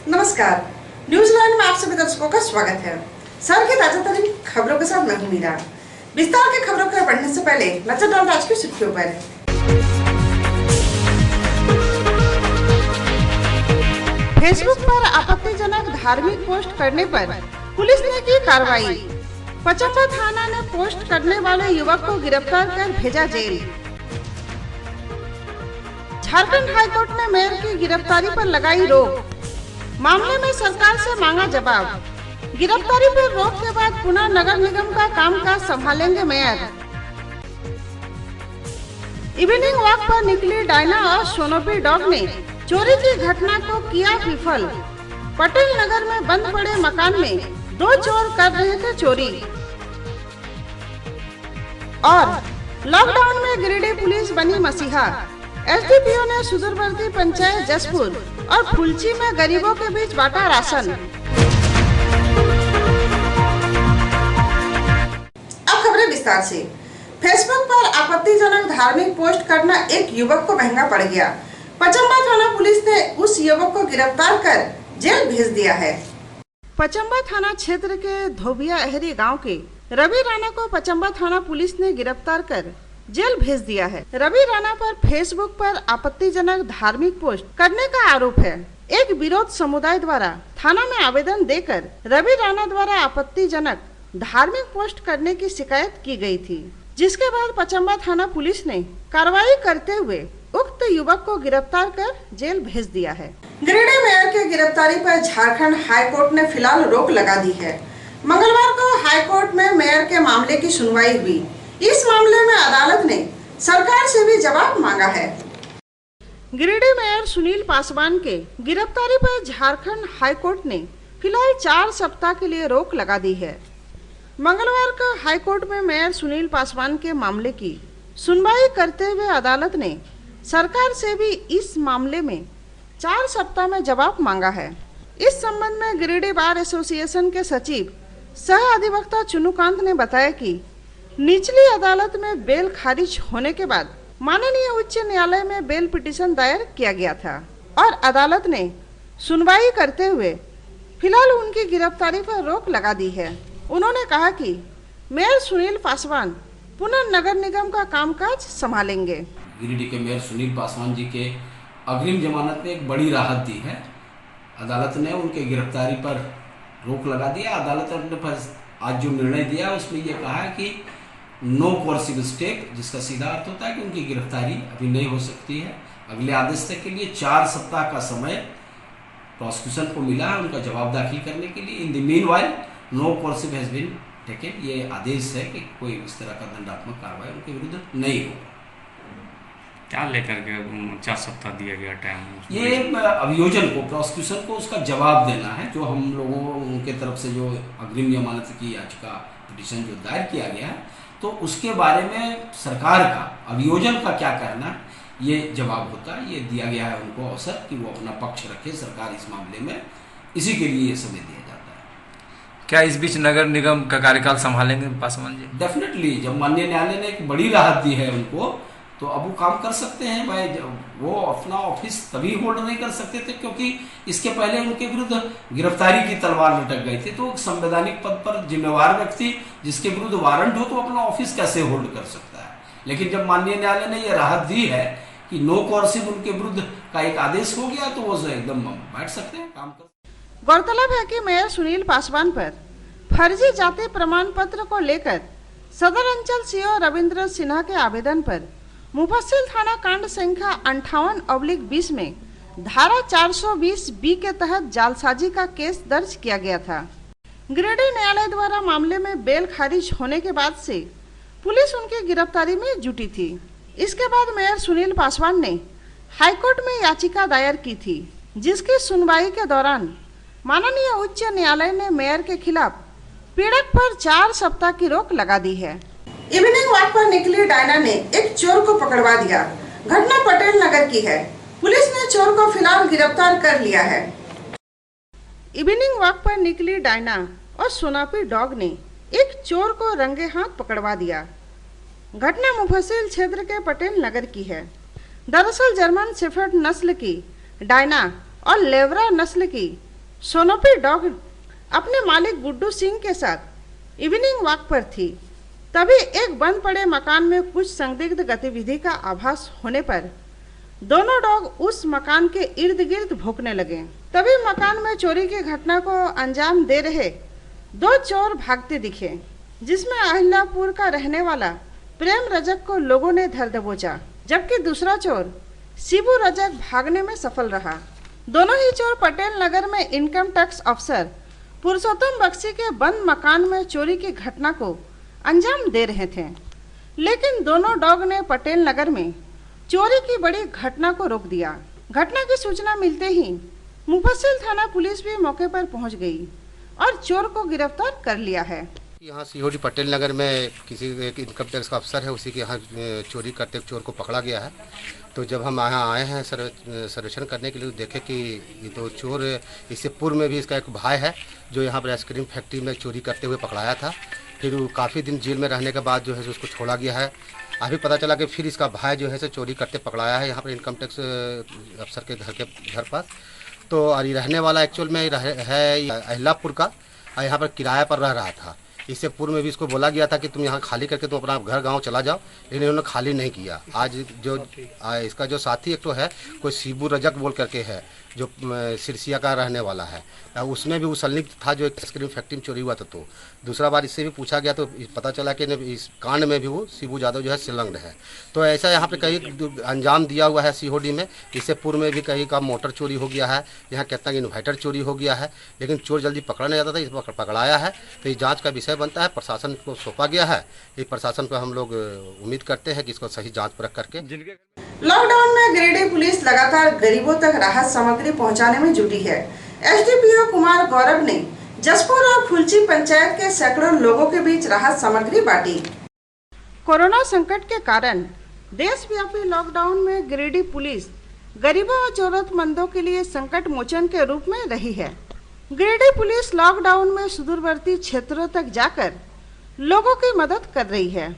नमस्कार, न्यूजीलैंड में आप सभी दर्शकों का स्वागत है। शहर की ताजा तरीन खबरों के साथ मैं हूं मीरा। विस्तार के खबरों को पढ़ने से पहले नजर डालते आज की सुर्खियों पर। फेसबुक पर आपत्तिजनक धार्मिक पोस्ट करने पर पुलिस ने की कार्रवाई। पचम्बा थाना ने पोस्ट करने वाले युवक को गिरफ्तार कर भेजा जेल। झारखंड हाईकोर्ट ने मेयर की गिरफ्तारी पर लगाई रोक। मामले में सरकार से मांगा जवाब। गिरफ्तारी पर रोक के बाद पुनः नगर निगम का कामकाज संभालेंगे मेयर। इवनिंग वॉक पर निकली डायना और सोनोपी डॉग ने चोरी की घटना को किया विफल। पटेल नगर में बंद पड़े मकान में 2 चोर कर रहे थे चोरी। और लॉकडाउन में गिरिडीह पुलिस बनी मसीहा। एसडीपीओ ने सुदूरवर्ती पंचायत जसपुर और फुलची में गरीबों के बीच बांटा राशन। अब खबरें विस्तार से। फेसबुक पर आपत्तिजनक धार्मिक पोस्ट करना एक युवक को महंगा पड़ गया। पचम्बा थाना पुलिस ने उस युवक को गिरफ्तार कर जेल भेज दिया है। पचम्बा थाना क्षेत्र के धोबिया अहरी गांव के रवि राणा को पचम्बा थाना पुलिस ने गिरफ्तार कर जेल भेज दिया है। रवि राणा पर फेसबुक पर आपत्तिजनक धार्मिक पोस्ट करने का आरोप है। एक विरोध समुदाय द्वारा थाना में आवेदन देकर रवि राणा द्वारा आपत्तिजनक धार्मिक पोस्ट करने की शिकायत की गई थी, जिसके बाद पचम्बा थाना पुलिस ने कार्रवाई करते हुए उक्त युवक को गिरफ्तार कर जेल भेज दिया है। गिरिडीह मेयर की गिरफ्तारी पर झारखंड हाईकोर्ट ने फिलहाल रोक लगा दी है। मंगलवार को हाईकोर्ट में मेयर के मामले की सुनवाई हुई। इस मामले में अदालत ने सरकार से भी जवाब मांगा है। गिरिडीह मेयर सुनील पासवान के गिरफ्तारी पर झारखंड हाईकोर्ट ने फिलहाल 4 सप्ताह के लिए रोक लगा दी है। मंगलवार को हाईकोर्ट में मेयर सुनील पासवान के मामले की सुनवाई करते हुए अदालत ने सरकार से भी इस मामले में 4 सप्ताह में जवाब मांगा है। इस संबंध में गिरिडीह बार एसोसिएशन के सचिव सह अधिवक्ता चुनुकांत ने बताया कि निचली अदालत में बेल खारिज होने के बाद माननीय उच्च न्यायालय में बेल पिटीशन दायर किया गया था और अदालत ने सुनवाई करते हुए फिलहाल उनकी गिरफ्तारी पर रोक लगा दी है। उन्होंने कहा कि मेयर सुनील पासवान पुनः नगर निगम का कामकाज संभालेंगे। गिरिडीह के मेयर सुनील पासवान जी के अग्रिम जमानत में एक बड़ी राहत दी है। अदालत ने उनके गिरफ्तारी पर रोक लगा दिया। अदालत ने आज जो निर्णय दिया उसमें यह कहा है कि नो कोर्सिव स्टेक, जिसका सीधा अर्थ होता है कि उनकी गिरफ्तारी अभी नहीं हो सकती है। अगले आदेश तक के लिए 4 सप्ताह का समय प्रोसिक्यूशन को मिला है उनका जवाब दाखिल करने के लिए। In the meanwhile no coercive has been taken. ये आदेश है कि कोई इस तरह का दंडात्मक कार्रवाई उनके विरुद्ध नहीं होगा। क्या लेकर के 4 सप्ताह दिया गया टाइम? ये अभियोजन को, प्रोसिक्यूशन को उसका जवाब देना है। जो हम लोगों उनके तरफ से जो अग्रिम जमानत की याचिका पिटीशन जो दायर किया गया है, तो उसके बारे में सरकार का, अभियोजन का क्या करना, ये जवाब होता है। ये दिया गया है उनको अवसर कि वो अपना पक्ष रखे सरकार इस मामले में। इसी के लिए ये समय दिया जाता है। क्या इस बीच नगर निगम का कार्यकाल संभालेंगे पासवान जी? डेफिनेटली। जब माननीय न्यायालय ने एक बड़ी राहत दी है उनको, तो अब वो काम कर सकते हैं। भाई वो अपना ऑफिस तभी होल्ड नहीं कर सकते थे क्योंकि इसके पहले उनके विरुद्ध गिरफ्तारी की तलवार लटक गई थी। तो एक संवैधानिक पद पर जिम्मेवार व्यक्ति जिसके विरुद्ध वारंट हो तो अपना ऑफिस कैसे होल्ड कर सकता है। लेकिन जब माननीय न्यायालय ने यह राहत दी है कि नो कोर्सिव उनके विरुद्ध का एक आदेश हो गया, तो वो एकदम बैठ सकते हैं, काम कर। गौरतलब है कि मेयर सुनील पासवान पर फर्जी जाति प्रमाण पत्र को लेकर सदर अंचल सीओ रविंद्र सिन्हा के आवेदन पर मुफस्सिल थाना कांड संख्या 58/20 में धारा 420B के तहत जालसाजी का केस दर्ज किया गया था। गिरिडीह न्यायालय द्वारा मामले में बेल खारिज होने के बाद से पुलिस उनकी गिरफ्तारी में जुटी थी। इसके बाद मेयर सुनील पासवान ने हाईकोर्ट में याचिका दायर की थी, जिसकी सुनवाई के दौरान माननीय उच्च न्यायालय ने मेयर के खिलाफ पीड़क पर 4 सप्ताह की रोक लगा दी है। इवनिंग वॉक पर निकली डायना ने एक चोर को पकड़वा दिया। घटना पटेल नगर की है। पुलिस ने चोर को फिलहाल गिरफ्तार कर लिया है। इवनिंग वॉक पर निकली डायना और सोनापी डॉग ने एक चोर को रंगे हाथ पकड़वा दिया। घटना मुफस्सिल क्षेत्र के पटेल नगर की है। दरअसल जर्मन शेफर्ड नस्ल की डायना और लेवरा नस्ल की सोनोपी डॉग अपने मालिक गुड्डू सिंह के साथ इवनिंग वॉक पर थी। तभी एक बंद पड़े मकान में कुछ संदिग्ध गतिविधि का आभास होने पर दोनों डॉग उस मकान के इर्द गिर्द भौंकने लगे। तभी मकान में चोरी की घटना को अंजाम दे रहे दो चोर भागते दिखे, जिसमें अहिल्यापुर का रहने वाला प्रेम रजक को लोगों ने धर दबोचा, जबकि दूसरा चोर शिबू रजक भागने में सफल रहा। दोनों ही चोर पटेल नगर में इनकम टैक्स अफसर पुरुषोत्तम बख्शी के बंद मकान में चोरी की घटना को अंजाम दे रहे थे, लेकिन दोनों डॉग ने पटेल नगर में चोरी की बड़ी घटना को रोक दिया। घटना की सूचना मिलते ही मुफस्सिल थाना पुलिस भी मौके पर पहुंच गई और चोर को गिरफ्तार कर लिया है। यहाँ सीहोडी पटेल नगर में किसी एक इनकम टैक्स का अफसर है, उसी के यहाँ चोरी करते चोर को पकड़ा गया है। तो जब हम यहाँ आए हैं सर्वेक्षण करने के लिए, देखे कि ये तो चोर, इससे पूर्व में भी इसका एक भाई है जो यहाँ पर आइसक्रीम फैक्ट्री में चोरी करते हुए पकड़ाया था। फिर वो काफ़ी दिन जेल में रहने के बाद जो है उसको छोड़ा गया है। अभी पता चला कि फिर इसका भाई जो है सो चोरी करते पकड़ाया है यहाँ पर इनकम टैक्स अफसर के घर पास। तो और ये रहने वाला एक्चुअल में है अहिल्यापुर का, यहाँ पर किराए पर रह रहा था। इससे पूर्व में भी इसको बोला गया था कि तुम यहाँ खाली करके तुम अपना घर गांव चला जाओ, लेकिन इन्होंने खाली नहीं किया। आज जो इसका जो साथी एक तो है, कोई शिबू रजक बोल करके है, जो सिरसिया का रहने वाला है, उसमें भी वो संलिप्त था जो एक आइसक्रीम फैक्ट्री में चोरी हुआ था। तो दूसरा बार इससे भी पूछा गया तो पता चला कि इस कांड में भी वो शिबू यादव जो है संलग्न है। तो ऐसा यहाँ पे कहीं अंजाम दिया हुआ है सीहोडी में। इससे पूर्व में भी कहीं का मोटर चोरी हो गया है, यहाँ कितना इन्वर्टर चोरी हो गया है, लेकिन चोर जल्दी पकड़ा नहीं जाता था, इस पकड़ाया है। तो ये जाँच का विषय बनता है, प्रशासन को सौंपा गया है। ये प्रशासन को हम लोग उम्मीद करते हैं कि इसको सही जाँच परख करके। लॉकडाउन में गिरिडीह पुलिस लगातार गरीबों तक राहत सामग्री पहुंचाने में जुटी है। एसडीपीओ कुमार गौरव ने जसपुर और फुलची पंचायत के सैकड़ों लोगों के बीच राहत सामग्री बांटी। कोरोना संकट के कारण देशव्यापी लॉकडाउन में गिरिडीह पुलिस गरीबों और जरूरतमंदों के लिए संकट मोचन के रूप में रही है। गिरिडीह पुलिस लॉकडाउन में सुदूरवर्ती क्षेत्रों तक जाकर लोगों की मदद कर रही है।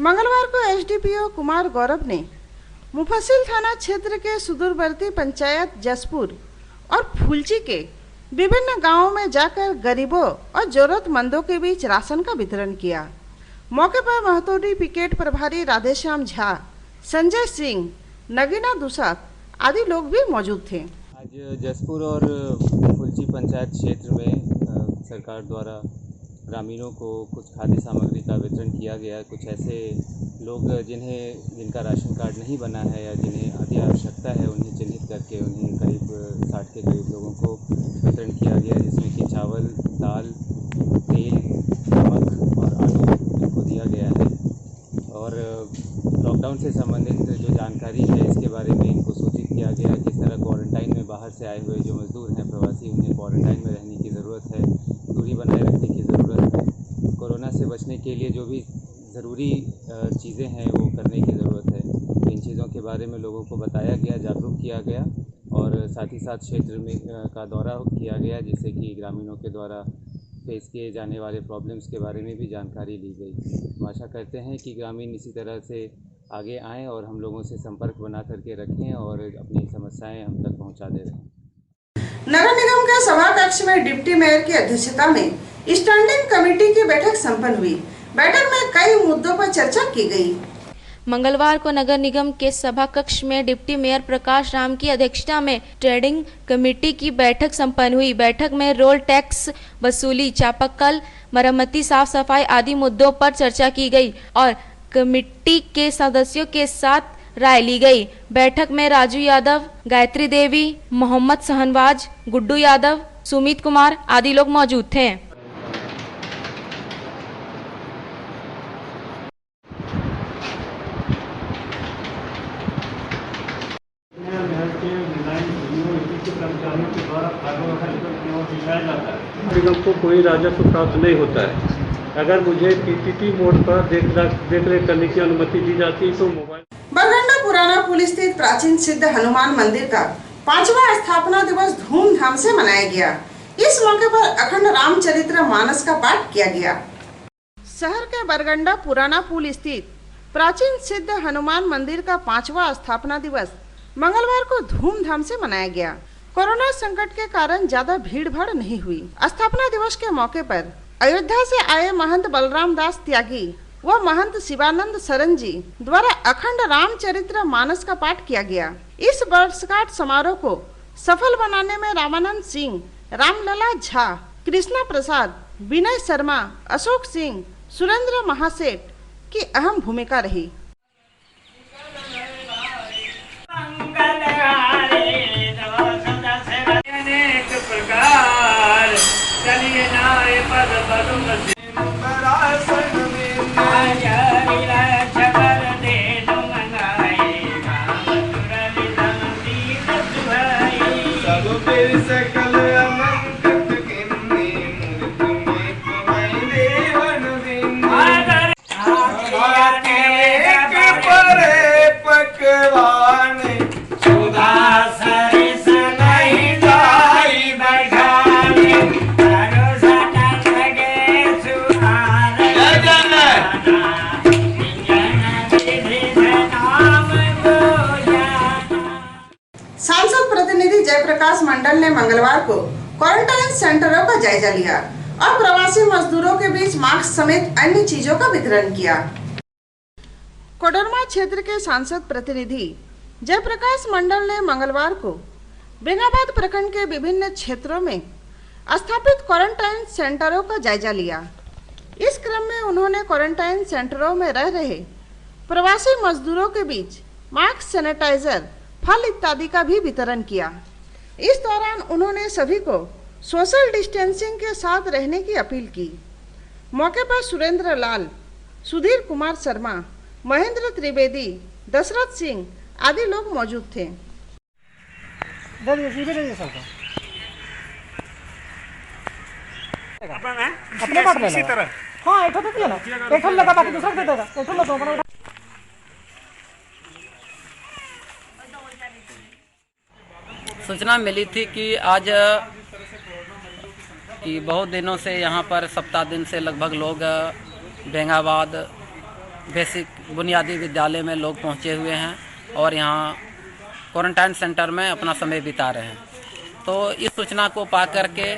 मंगलवार को एसडीपीओ कुमार गौरव ने मुफस्सिल थाना क्षेत्र के सुदूरवर्ती पंचायत जसपुर और फुलची के विभिन्न गांवों में जाकर गरीबों और जरूरतमंदों के बीच राशन का वितरण किया। मौके पर महतोडी पिकेट प्रभारी राधेश्याम झा, संजय सिंह, नगीना दुसात आदि लोग भी मौजूद थे। आज जसपुर और फुलची पंचायत क्षेत्र में सरकार द्वारा ग्रामीणों को कुछ खाद्य सामग्री का वितरण किया गया। कुछ ऐसे लोग जिनका राशन कार्ड नहीं बना है या जिन्हें अति आवश्यकता है, उन्हें चिन्हित करके उन्हें करीब 60 के करीब लोगों को वितरण किया गया, जिसमें कि चावल, दाल, तेल, नमक और आलू इनको दिया गया है। और लॉकडाउन से संबंधित जो जानकारी है इसके बारे में इनको सूचित किया गया। किस तरह क्वारंटाइन में बाहर से आए हुए जो मजदूर हैं, प्रवासी, उन्हें क्वारंटाइन में रहने की ज़रूरत है, दूरी बनाए रखने की ज़रूरत है, कोरोना से बचने के लिए जो भी ज़रूरी चीज़ें हैं वो करने की ज़रूरत है। इन चीज़ों के बारे में लोगों को बताया गया, जागरूक किया गया और साथ ही साथ क्षेत्र में का दौरा किया गया, जिससे कि ग्रामीणों के द्वारा फेस किए जाने वाले प्रॉब्लम्स के बारे में भी जानकारी ली गई। हम आशा करते हैं कि ग्रामीण इसी तरह से आगे आएँ और हम लोगों से संपर्क बना करके रखें और अपनी समस्याएं हम तक पहुंचा दे रहे हैं। नगर निगम के सभा कक्ष में डिप्टी मेयर की अध्यक्षता में स्टैंडिंग कमेटी की बैठक संपन्न हुई। बैठक में कई मुद्दों पर चर्चा की गई। मंगलवार को नगर निगम के सभा कक्ष में डिप्टी मेयर प्रकाश राम की अध्यक्षता में ट्रेडिंग कमेटी की बैठक संपन्न हुई। बैठक में रोड टैक्स वसूली, चापाकल मरम्मती, साफ सफाई आदि मुद्दों पर चर्चा की गई और कमेटी के सदस्यों के साथ राय ली गई। बैठक में राजू यादव, गायत्री देवी, मोहम्मद सहनवाज, गुड्डू यादव, सुमित कुमार आदि लोग मौजूद थे। निगम को कोई राजस्व प्राप्त नहीं होता है। अगर मुझे पीपीपी मोड पर देख रेख करने की अनुमति दी जाती है तो मोबाइल। बरगंडा पुराना पुल स्थित प्राचीन सिद्ध हनुमान मंदिर का 5वां स्थापना दिवस धूमधाम से मनाया गया। इस मौके पर अखंड रामचरित्र मानस का पाठ किया गया। शहर के बरगंडा पुराना पुल स्थित प्राचीन सिद्ध हनुमान मंदिर का 5वां स्थापना दिवस मंगलवार को धूमधाम से मनाया गया। कोरोना संकट के कारण ज्यादा भीड़ भाड़ नहीं हुई। स्थापना दिवस के मौके पर अयोध्या से आए महंत बलराम दास त्यागी व महंत शिवानंद सरन जी द्वारा अखंड रामचरित्र मानस का पाठ किया गया। इस वर्षगांठ समारोह को सफल बनाने में रामानंद सिंह, रामलला झा, कृष्णा प्रसाद, विनय शर्मा, अशोक सिंह, सुरेंद्र महासेठ की अहम भूमिका रही। सांसद प्रतिनिधि जयप्रकाश मंडल ने मंगलवार को क्वारंटाइन सेंटरों का जायजा लिया और प्रवासी मजदूरों के बीच मास्क समेत अन्य चीजों का वितरण किया। कोडरमा क्षेत्र के सांसद प्रतिनिधि जयप्रकाश मंडल ने मंगलवार को बेंगाबाद प्रखंड के विभिन्न क्षेत्रों में स्थापित क्वारंटाइन सेंटरों का जायजा लिया। इस क्रम में उन्होंने क्वारंटाइन सेंटरों में रह रहे प्रवासी मजदूरों के बीच मास्क, सैनिटाइजर, फल इत्यादि का भी वितरण किया। इस दौरान उन्होंने सभी को सोशल डिस्टेंसिंग के साथ रहने की अपील की। मौके पर सुरेंद्र लाल, सुधीर कुमार शर्मा, महेंद्र त्रिवेदी, दशरथ सिंह आदि लोग मौजूद थे। अपने बात इसी तरह हाँ एक दे दिया ना, एक लगा बाकी दूसरा दे देगा, एक लो दो। सूचना मिली थी कि आज कि बहुत दिनों से यहाँ पर सप्ताह दिन से लगभग लोग बेंगाबाद बेसिक बुनियादी विद्यालय में लोग पहुँचे हुए हैं और यहाँ क्वारंटाइन सेंटर में अपना समय बिता रहे हैं। तो इस सूचना को पा करके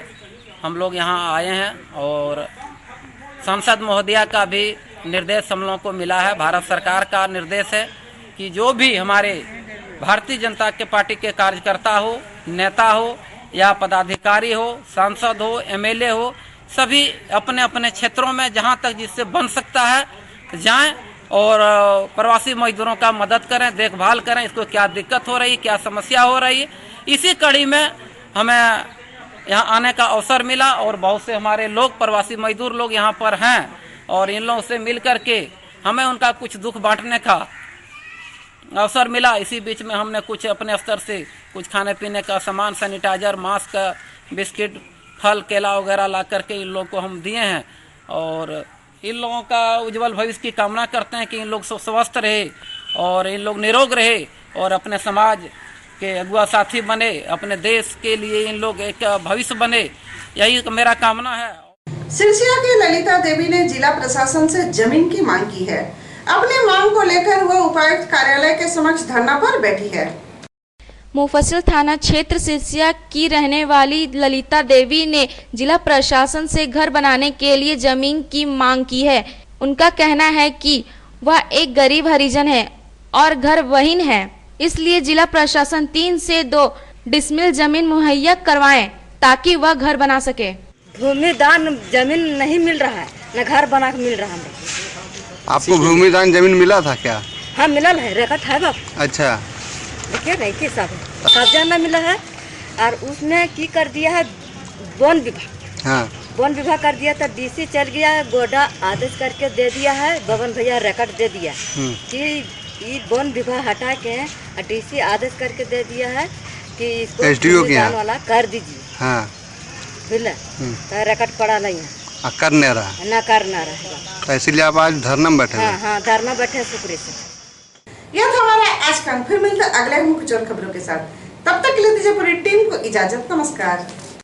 हम लोग यहाँ आए हैं और सांसद महोदया का भी निर्देश हम लोगों को मिला है। भारत सरकार का निर्देश है कि जो भी हमारे भारतीय जनता के पार्टी के कार्यकर्ता हो, नेता हो या पदाधिकारी हो, सांसद हो, एमएलए हो, सभी अपने अपने क्षेत्रों में जहां तक जिससे बन सकता है जाएं और प्रवासी मजदूरों का मदद करें, देखभाल करें, इसको क्या दिक्कत हो रही, क्या समस्या हो रही है। इसी कड़ी में हमें यहाँ आने का अवसर मिला और बहुत से हमारे लोग प्रवासी मजदूर लोग यहाँ पर हैं और इन लोगों से मिल करके हमें उनका कुछ दुख बांटने का अवसर मिला। इसी बीच में हमने कुछ अपने स्तर से कुछ खाने पीने का सामान, सैनिटाइजर, मास्क, बिस्किट, फल, केला वगैरह ला करके इन लोगों को हम दिए हैं और इन लोगों का उज्जवल भविष्य की कामना करते हैं कि इन लोग स्वस्थ रहे और इन लोग निरोग रहे और अपने समाज के अगुआ साथी बने, अपने देश के लिए इन लोग एक भविष्य बने, यही मेरा कामना है। सिरसिया की ललिता देवी ने जिला प्रशासन से जमीन की मांग की है। अपनी मांग को लेकर वो उपायुक्त कार्यालय के समक्ष धरना पर बैठी है। मुफस्सिल थाना क्षेत्र सिरसिया की रहने वाली ललिता देवी ने जिला प्रशासन से घर बनाने के लिए जमीन की मांग की है। उनका कहना है कि वह एक गरीब हरिजन है और घर वहीन है, इसलिए जिला प्रशासन 3 से 2 डिसमिल जमीन मुहैया करवाएं ताकि वह घर बना सके। भूमिदान जमीन नहीं मिल रहा है, न घर बना के मिल रहा है। आपको भूमिदान जमीन मिला था क्या? हाँ मिलल है, रेखत है बाप। अच्छा, देखिए नहीं के सब कब्जा न मिला है और उसने की कर दिया है वन विभाग। हाँ वन विभाग कर दिया था, डीसी चल गया है, गोडा आदेश करके दे दिया है, बबन भैया रिकॉर्ड दे दिया कि ये वन विभाग हटा के डीसी आदेश करके दे दिया है कि इसको SDO के वाला कर दीजिए। हाँ बुझल तो रिकॉर्ड पड़ा नहीं है, कर नहीं रहा, न करना रहेगा, तो इसीलिए आप आज धरना में बैठे? हाँ धरना बैठे शुक्रिया से। यह था हमारा आज का। फिर मिलते अगले मुख्य खबरों के साथ। तब तक के लिए दीजिए पूरी टीम को इजाजत। नमस्कार।